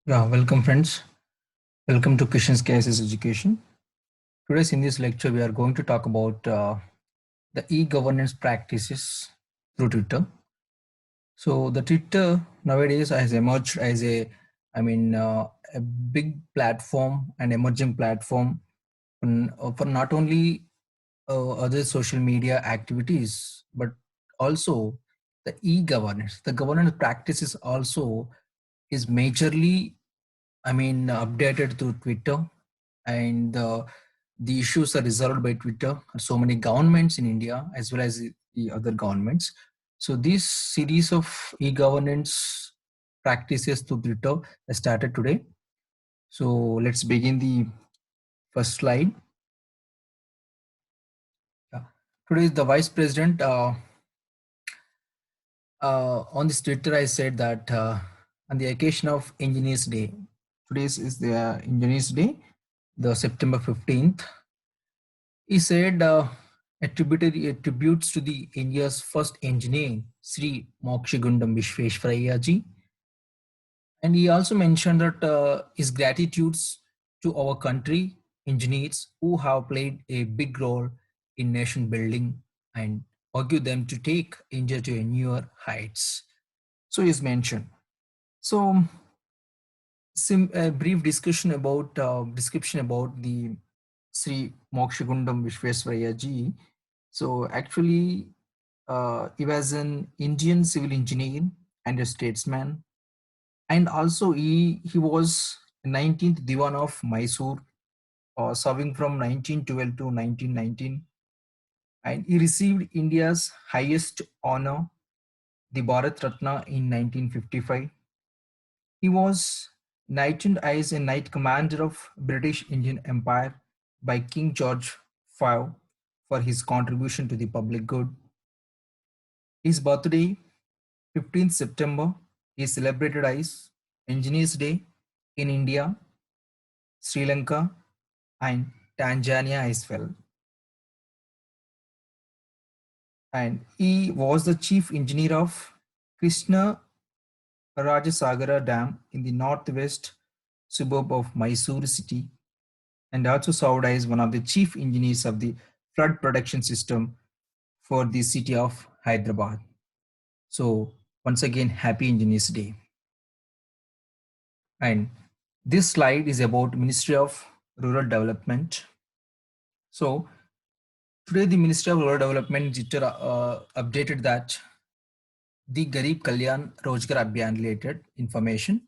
Yeah, welcome friends. Welcome to Christian's Cases Education. Today's in this lecture, we are going to talk about the e-governance practices through Twitter. So the Twitter nowadays has emerged as a big platform and emerging platform for not only other social media activities, but also the e-governance. The governance practices also is majorly updated through Twitter, and the issues are resolved by Twitter. So many governments in India as well as the other governments. So this series of e-governance practices through Twitter has started today. So let's begin the first slide. Yeah. Today is the vice president. On this Twitter, I said that on the occasion of Engineers Day, today is the Engineers Day, the September 15th. He said attributed tributes to the India's first engineer, Sri Mokshigundam Vishveshwaraya ji. And he also mentioned that his gratitudes to our country engineers who have played a big role in nation building and argue them to take India to a newer heights. So he's mentioned. So a brief discussion about description about the Sri Mokshagundam Vishvesvaraya ji. So actually, he was an Indian civil engineer and a statesman, and also he was 19th Diwan of Mysore, serving from 1912 to 1919, and he received India's highest honor, the Bharat Ratna, in 1955. He was knighted as a Knight Commander of British Indian Empire by King George V for his contribution to the public good. His birthday, 15th September, is celebrated as Engineers Day in India, Sri Lanka, and Tanzania as well. And he was the chief engineer of Krishna Rajasagara Dam in the northwest suburb of Mysore city, and also served as one of the chief engineers of the flood protection system for the city of Hyderabad. So once again, happy Engineers Day. And this slide is about Ministry of Rural Development. So today the Ministry of Rural Development updated that the Garib Kalyan Rojgar Abhiyan related information.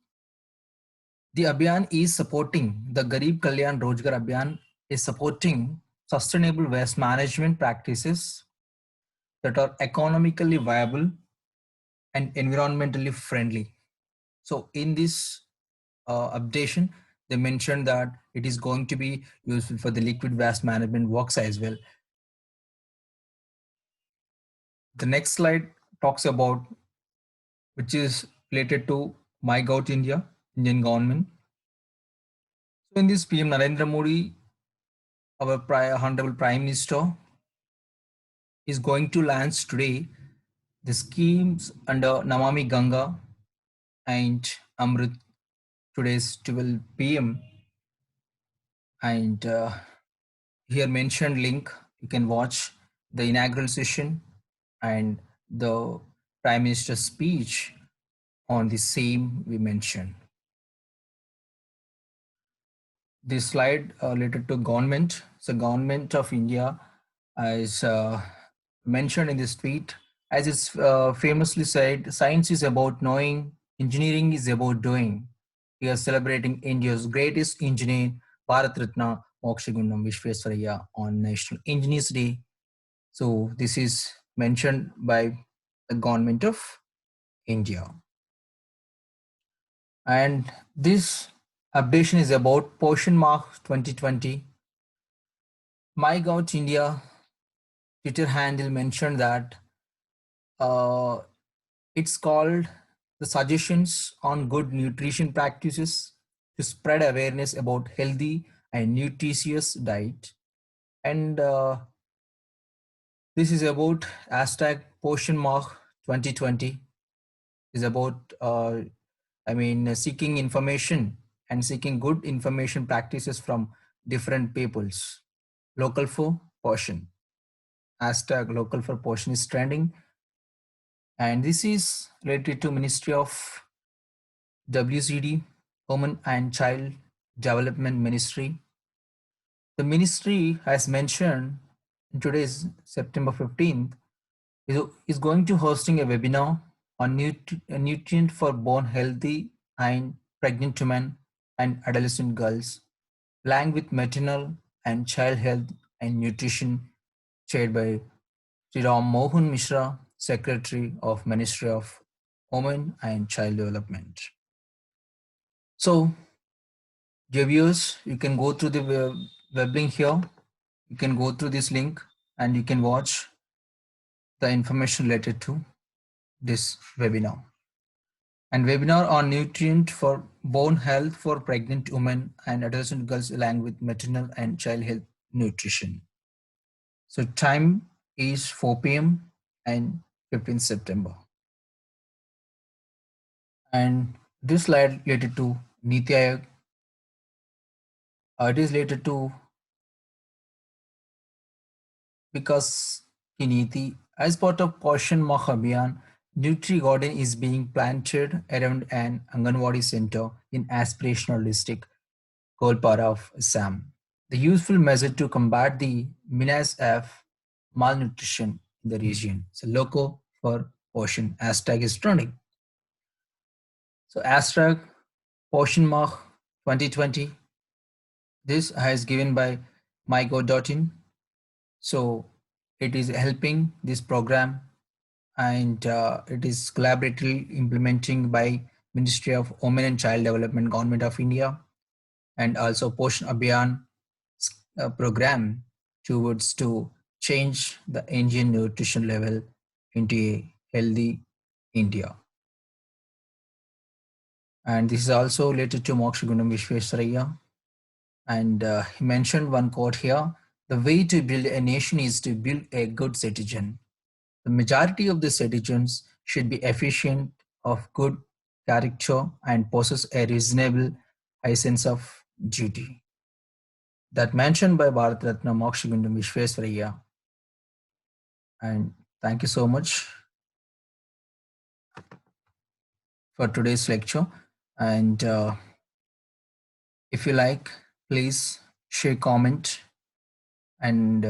The Abhiyan is supporting, the Garib Kalyan Rojgar Abhiyan is supporting sustainable waste management practices that are economically viable and environmentally friendly. So in this updation, they mentioned that it is going to be useful for the liquid waste management works as well. The next slide talks about, which is related to MyGov India, Indian government. So in this, PM Narendra Modi, our Honorable Prime Minister, is going to launch today the schemes under Namami Ganga and Amrit today's 12 p.m. And here mentioned link, you can watch the inaugural session and the Prime Minister's speech on the same we mentioned. This slide related to government. So government of India is mentioned in this tweet, as it's famously said, science is about knowing, engineering is about doing. We are celebrating India's greatest engineer, Bharat Ratna Mokshagundam Vishvesvaraya on National Engineers Day. So this is mentioned by the government of India. And this updation is about Poshan Mark 2020. MyGov India Twitter handle mentioned that it's called the suggestions on good nutrition practices to spread awareness about healthy and nutritious diet. And this is about hashtag Poshan Mark 2020 is about I mean, seeking information and seeking good information practices from different peoples. Local for portion. Hashtag local for portion is trending. And this is related to Ministry of WCD, Women and Child Development Ministry. The ministry has mentioned in today's September 15th is going to hosting a webinar on nutrient for born healthy and pregnant women and adolescent girls, along with maternal and child health and nutrition, chaired by Sri Ram Mohan Mishra, Secretary of Ministry of Women and Child Development. So, dear viewers, you can go through the web link here. You can go through this link and you can watch the information related to this webinar. And webinar on nutrient for bone health for pregnant women and adolescent girls along with maternal and child health nutrition. So time is 4 p.m. and 15th September. And this slide related to Niti Aayog. It is related to because Niti, as part of Poshan Mah Abhiyan, Nutri Garden is being planted around an Anganwadi center in aspirational district Kolpara of Assam. The useful measure to combat the menace of malnutrition in the region. So loco for Poshan hashtag is trending. So hashtag Poshan Mah 2020. This is given by mygo.in. So it is helping this program and it is collaboratively implementing by Ministry of Women and Child Development, Government of India, and also Poshan Abhiyan program towards to change the Indian nutrition level into a healthy India. And this is also related to Mokshagundam Vishwesvaraya. And he mentioned one quote here: the way to build a nation is to build a good citizen. The majority of the citizens should be efficient, of good character, and possess a reasonable high sense of duty. That mentioned by Bharat Ratna Mokshagundam Vishwesvaraya. And thank you so much for today's lecture. And if you like, please share, comment, and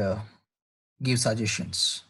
give suggestions.